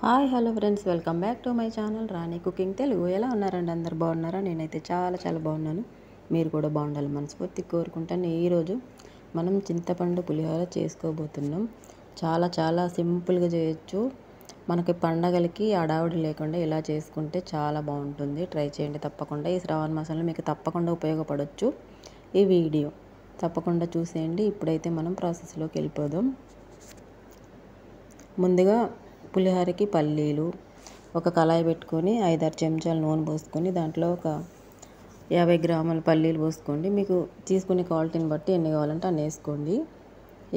Hi hello friends, welcome back to my channel Rani cooking Telugu. ఎలా ఉన్నారండి? అందరు బాగున్నారా? నేనైతే చాలా బాగున్నాను. మీరు కూడా బాగుండాలి మనస్ఫూర్తి కోరుకుంటాను. ఈరోజు మనం చింతపండు పులిహోర చేసుకోబోతున్నాం. చాలా సింపుల్గా చేయొచ్చు. మనకి పండగలకి అడావిడి లేకుండా ఇలా చేసుకుంటే చాలా బాగుంటుంది. ట్రై చేయండి తప్పకుండా. ఈ శ్రావణ మాసంలో మీకు తప్పకుండా ఉపయోగపడవచ్చు ఈ వీడియో. తప్పకుండా చూసేయండి. ఇప్పుడైతే మనం ప్రాసెస్లోకి వెళ్ళిపోదాం. ముందుగా పులిహోరకి పల్లీలు ఒక కళాయి పెట్టుకొని 5-6 చెంచాలు నూనె పోసుకొని దాంట్లో ఒక 50 గ్రాముల పల్లీలు పోసుకోండి. మీకు తీసుకునే క్వాలిటీని బట్టి ఎన్ని కావాలంటే అన్ని వేసుకోండి.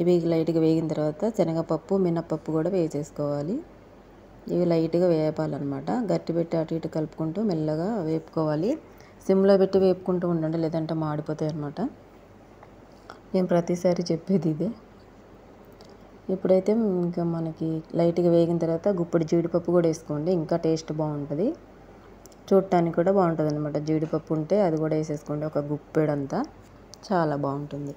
ఇవి లైట్గా వేగిన తర్వాత శనగపప్పు మినప్పప్పు కూడా వేసేసుకోవాలి. ఇవి లైట్గా వేపాలన్నమాట. గట్టి పెట్టి అటు ఇటు కలుపుకుంటూ మెల్లగా వేపుకోవాలి. సిమ్లో పెట్టి వేపుకుంటూ ఉండండి, లేదంటే మాడిపోతాయి అన్నమాట. నేను ప్రతిసారి చెప్పేది ఇదే. ఇప్పుడైతే ఇంకా మనకి లైట్గా వేగిన తర్వాత గుప్పెడు జీడిపప్పు కూడా వేసుకోండి. ఇంకా టేస్ట్ బాగుంటుంది, చూడటానికి కూడా బాగుంటుంది అనమాట. జీడిపప్పు ఉంటే అది కూడా వేసేసుకోండి, ఒక గుప్పెడంతా. చాలా బాగుంటుంది,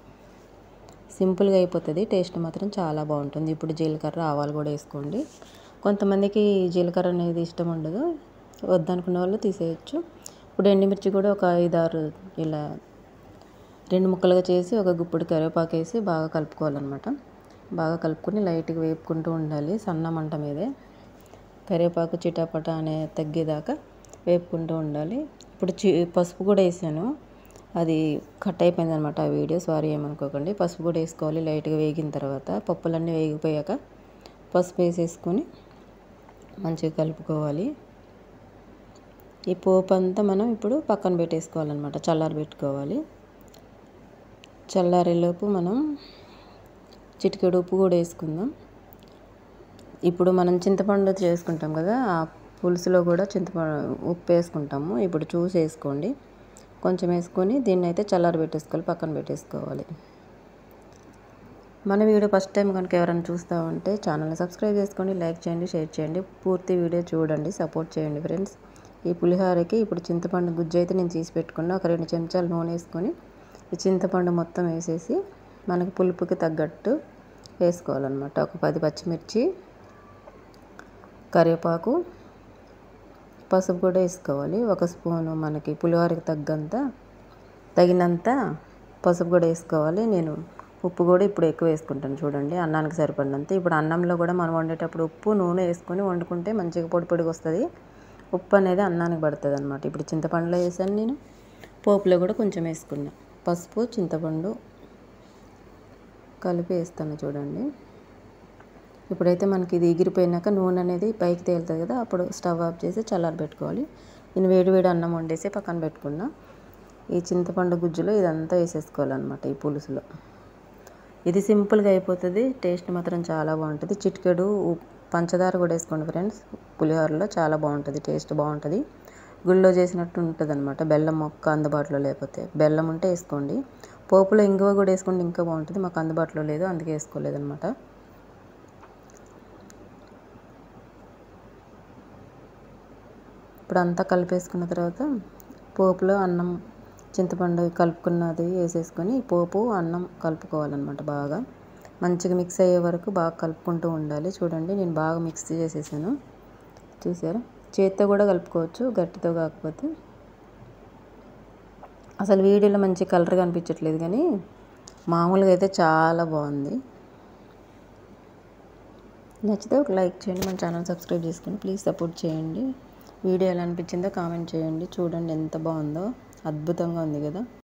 సింపుల్గా అయిపోతుంది. టేస్ట్ మాత్రం చాలా బాగుంటుంది. ఇప్పుడు జీలకర్ర ఆవాలు కూడా వేసుకోండి. కొంతమందికి జీలకర్ర అనేది ఇష్టం ఉండదు, వద్దనుకున్న వాళ్ళు తీసేయచ్చు. ఇప్పుడు ఎండుమిర్చి కూడా ఒక 5-6 ఇలా 2 ముక్కలుగా చేసి ఒక గుప్పెడు కరివేపాకు వేసి బాగా కలుపుకోవాలన్నమాట. బాగా కలుపుకొని లైట్గా వేపుకుంటూ ఉండాలి సన్న మంట మీదే. కరివేపాకు చిటాపట అనే తగ్గేదాకా వేపుకుంటూ ఉండాలి. ఇప్పుడు పసుపు కూడా వేసాను, అది కట్ అయిపోయింది అనమాట ఆ వీడియో, సారీ ఏమనుకోకండి. పసుపు కూడా వేసుకోవాలి లైట్గా వేగిన తర్వాత. పప్పులన్నీ వేగిపోయాక పసుపు వేసేసుకొని మంచిగా కలుపుకోవాలి. ఈ పోపు అంతా మనం ఇప్పుడు పక్కన పెట్టేసుకోవాలన్నమాట, చల్లారబెట్టుకోవాలి. చల్లారేలోపు మనం చిటికెడు ఉప్పు కూడా వేసుకుందాం. ఇప్పుడు మనం చింతపండు చేసుకుంటాం కదా, ఆ పులుసులో కూడా చింతపండు ఉప్పు వేసుకుంటాము. ఇప్పుడు చూసి వేసుకోండి, కొంచెం వేసుకొని దీన్ని అయితే చల్లారబెట్టేసుకోవాలి, పక్కన పెట్టేసుకోవాలి. మన వీడియో ఫస్ట్ టైం కనుక ఎవరైనా చూస్తూ ఉంటే ఛానల్ని సబ్స్క్రైబ్ చేసుకోండి, లైక్ చేయండి, షేర్ చేయండి. పూర్తి వీడియో చూడండి, సపోర్ట్ చేయండి ఫ్రెండ్స్. ఈ పులిహోరకి ఇప్పుడు చింతపండు గుజ్జు అయితే నేను తీసి పెట్టుకున్నా. ఒక 2 చెంచాలు నూనె వేసుకొని ఈ చింతపండు మొత్తం వేసేసి మనకి పులుపుకి తగ్గట్టు వేసుకోవాలన్నమాట. ఒక 10 పచ్చిమిర్చి, కరివేపాకు, పసుపు కూడా వేసుకోవాలి. ఒక స్పూను మనకి పులిహోరకి తగినంత పసుపు కూడా వేసుకోవాలి. నేను ఉప్పు కూడా ఇప్పుడు ఎక్కువ వేసుకుంటాను చూడండి, అన్నానికి సరిపడినంత. ఇప్పుడు అన్నంలో కూడా మనం వండేటప్పుడు ఉప్పు నూనె వేసుకొని వండుకుంటే మంచిగా పొడిగా వస్తుంది. ఉప్పు అనేది అన్నానికి పడుతుంది అనమాట. ఇప్పుడు చింతపండులో వేసాను నేను, పోపులో కూడా కొంచెం వేసుకున్నా. పసుపు చింతపండు కలిపి వేస్తాను చూడండి. ఇప్పుడైతే మనకి ఇది ఎగిరిపోయినాక నూనె అనేది పైకి తేలుతుంది కదా, అప్పుడు స్టవ్ ఆఫ్ చేసి చల్లారబెట్టుకోవాలి. నేను వేడి అన్నం వండేసి పక్కన పెట్టుకున్నా. ఈ చింతపండు గుజ్జులో ఇదంతా వేసేసుకోవాలన్నమాట ఈ పులుసులో. ఇది సింపుల్గా అయిపోతుంది, టేస్ట్ మాత్రం చాలా బాగుంటుంది. చిటికెడు పంచదార కూడా వేసుకోండి ఫ్రెండ్స్. పులిహోరలో చాలా బాగుంటుంది, టేస్ట్ బాగుంటుంది. గుళ్ళో చేసినట్టు ఉంటుంది అనమాట. బెల్లం మొక్క అందుబాటులో లేకపోతే బెల్లం ఉంటే వేసుకోండి. పోపులో ఇంగువ కూడా వేసుకోండి, ఇంకా బాగుంటుంది. మాకు అందుబాటులో లేదు, అందుకే వేసుకోలేదన్నమాట. ఇప్పుడు అంతా కలిపేసుకున్న తర్వాత పోపులో అన్నం చింతపండు కలుపుకున్నది వేసేసుకొని పోపు అన్నం కలుపుకోవాలన్నమాట. బాగా మంచిగా మిక్స్ అయ్యే వరకు బాగా కలుపుకుంటూ ఉండాలి. చూడండి నేను బాగా మిక్స్ చేసేసాను, చూసారా? చేతితో కూడా కలుపుకోవచ్చు, గట్టితో కాకపోతే. అసలు వీడియోలో మంచి కలర్గా అనిపించట్లేదు, కానీ మామూలుగా అయితే చాలా బాగుంది. నచ్చితే ఒక లైక్ చేయండి, మన ఛానల్ సబ్స్క్రైబ్ చేసుకోండి, ప్లీజ్ సపోర్ట్ చేయండి. వీడియో ఎలా అనిపించిందో కామెంట్ చేయండి. చూడండి ఎంత బాగుందో, అద్భుతంగా ఉంది కదా.